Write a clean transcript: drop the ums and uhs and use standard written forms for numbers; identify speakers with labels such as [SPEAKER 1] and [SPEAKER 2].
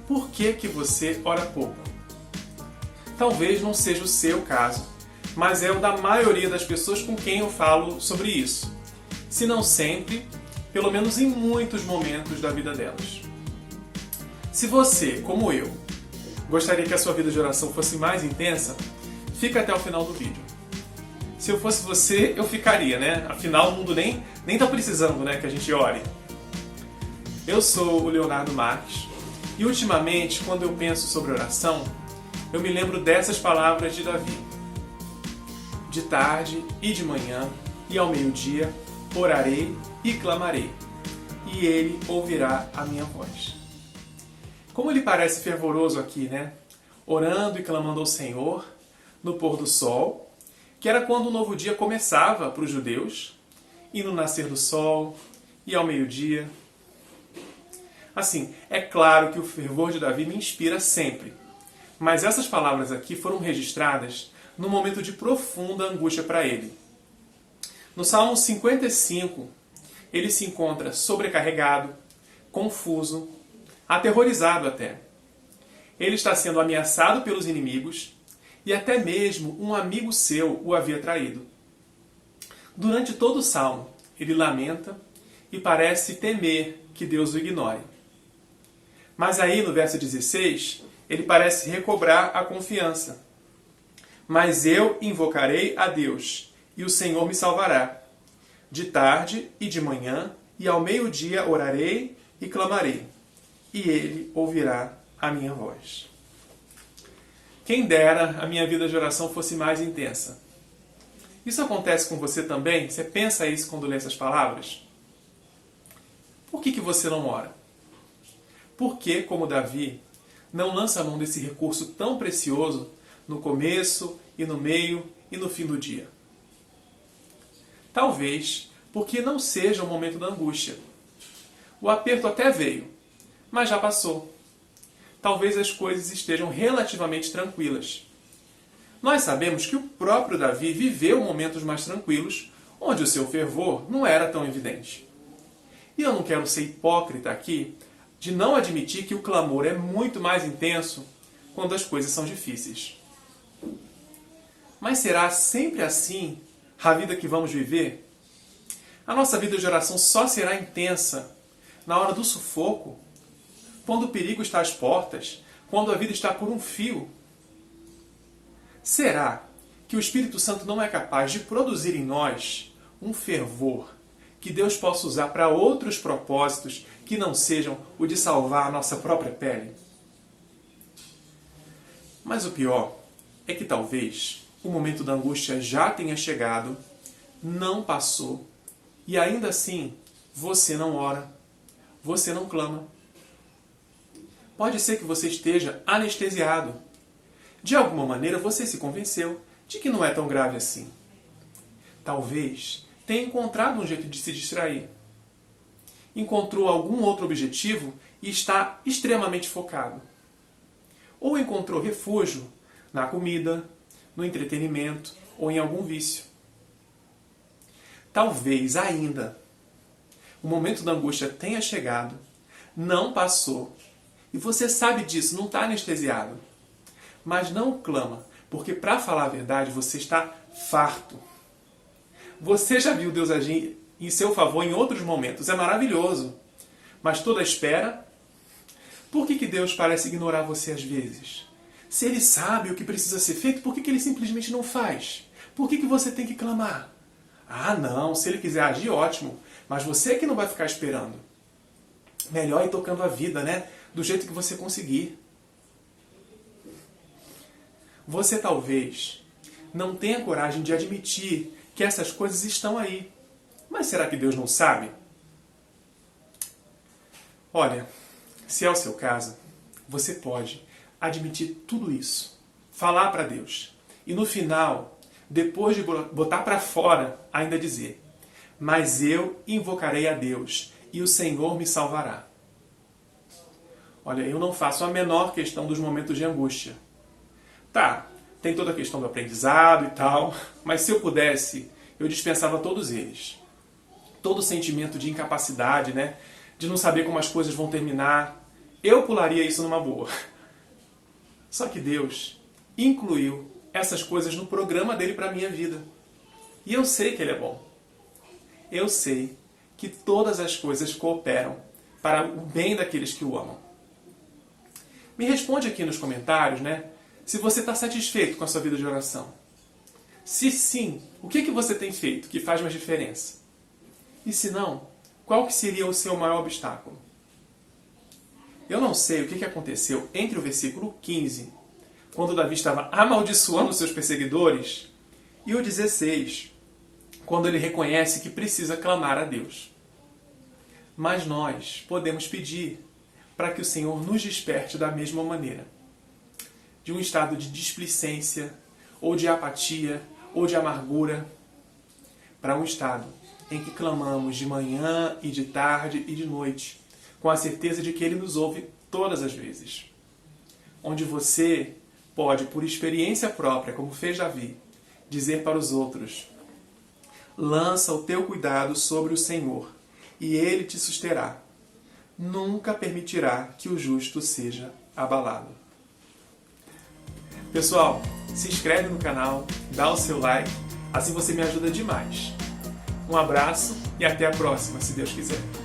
[SPEAKER 1] por que você ora pouco? Talvez não seja o seu caso, mas é o da maioria das pessoas com quem eu falo sobre isso. Se não sempre, pelo menos em muitos momentos da vida delas. Se você, como eu, gostaria que a sua vida de oração fosse mais intensa, fica até o final do vídeo. Se eu fosse você, eu ficaria, né? Afinal, o mundo nem tá precisando, né, que a gente ore. Eu sou o Leonardo Marques e ultimamente, quando eu penso sobre oração, eu me lembro dessas palavras de Davi. De tarde e de manhã e ao meio-dia orarei e clamarei, e ele ouvirá a minha voz. Como ele parece fervoroso aqui, né? Orando e clamando ao Senhor no pôr do sol, que era quando o novo dia começava para os judeus, e no nascer do sol, e ao meio-dia. Assim, é claro que o fervor de Davi me inspira sempre, mas essas palavras aqui foram registradas num momento de profunda angústia para ele. No Salmo 55, ele se encontra sobrecarregado, confuso, aterrorizado até. Ele está sendo ameaçado pelos inimigos e até mesmo um amigo seu o havia traído. Durante todo o salmo, ele lamenta e parece temer que Deus o ignore. Mas aí, no verso 16, ele parece recobrar a confiança. Mas eu invocarei a Deus, e o Senhor me salvará. De tarde e de manhã, e ao meio-dia orarei e clamarei, e ele ouvirá a minha voz. Quem dera a minha vida de oração fosse mais intensa. Isso acontece com você também? Você pensa isso quando lê essas palavras? Por que você não ora? Por que, como Davi, não lança a mão desse recurso tão precioso no começo, e no meio, e no fim do dia? Talvez porque não seja o momento da angústia. O aperto até veio, mas já passou. Talvez as coisas estejam relativamente tranquilas. Nós sabemos que o próprio Davi viveu momentos mais tranquilos, onde o seu fervor não era tão evidente. E eu não quero ser hipócrita aqui de não admitir que o clamor é muito mais intenso quando as coisas são difíceis. Mas será sempre assim a vida que vamos viver? A nossa vida de oração só será intensa na hora do sufoco, quando o perigo está às portas, quando a vida está por um fio. Será que o Espírito Santo não é capaz de produzir em nós um fervor que Deus possa usar para outros propósitos que não sejam o de salvar a nossa própria pele? Mas o pior é que talvez o momento da angústia já tenha chegado, não passou, e ainda assim você não ora, você não clama. Pode ser que você esteja anestesiado. De alguma maneira você se convenceu de que não é tão grave assim. Talvez tenha encontrado um jeito de se distrair. Encontrou algum outro objetivo e está extremamente focado. Ou encontrou refúgio na comida, no entretenimento ou em algum vício. Talvez ainda o momento da angústia tenha chegado, não passou, e você sabe disso, não está anestesiado. Mas não clama, porque para falar a verdade você está farto. Você já viu Deus agir em seu favor em outros momentos, é maravilhoso. Mas toda espera, por que Deus parece ignorar você às vezes? Se Ele sabe o que precisa ser feito, por que Ele simplesmente não faz? Por que você tem que clamar? Ah não, se Ele quiser agir, ótimo, mas você que não vai ficar esperando. Melhor ir tocando a vida, né? Do jeito que você conseguir. Você talvez não tenha coragem de admitir que essas coisas estão aí. Mas será que Deus não sabe? Olha, se é o seu caso, você pode admitir tudo isso, falar para Deus e no final, depois de botar para fora, ainda dizer: mas eu invocarei a Deus e o Senhor me salvará. Olha, eu não faço a menor questão dos momentos de angústia. Tá, tem toda a questão do aprendizado e tal, mas se eu pudesse, eu dispensava todos eles. Todo o sentimento de incapacidade, né? De não saber como as coisas vão terminar. eu pularia isso numa boa. Só que Deus incluiu essas coisas no programa dele para a minha vida. E eu sei que ele é bom. Eu sei que todas as coisas cooperam para o bem daqueles que o amam. Me responde aqui nos comentários, né? Se você está satisfeito com a sua vida de oração. Se sim, o que você tem feito que faz mais diferença? E se não, qual que seria o seu maior obstáculo? Eu não sei o que aconteceu entre o versículo 15, quando Davi estava amaldiçoando os seus perseguidores, e o 16, quando ele reconhece que precisa clamar a Deus. Mas nós podemos pedir para que o Senhor nos desperte da mesma maneira. De um estado de displicência, ou de apatia, ou de amargura, para um estado em que clamamos de manhã e de tarde e de noite, com a certeza de que Ele nos ouve todas as vezes. Onde você pode, por experiência própria, como fez Davi, dizer para os outros: lança o teu cuidado sobre o Senhor, e Ele te susterá. Nunca permitirá que o justo seja abalado. Pessoal, se inscreve no canal, dá o seu like, assim você me ajuda demais. Um abraço e até a próxima, se Deus quiser.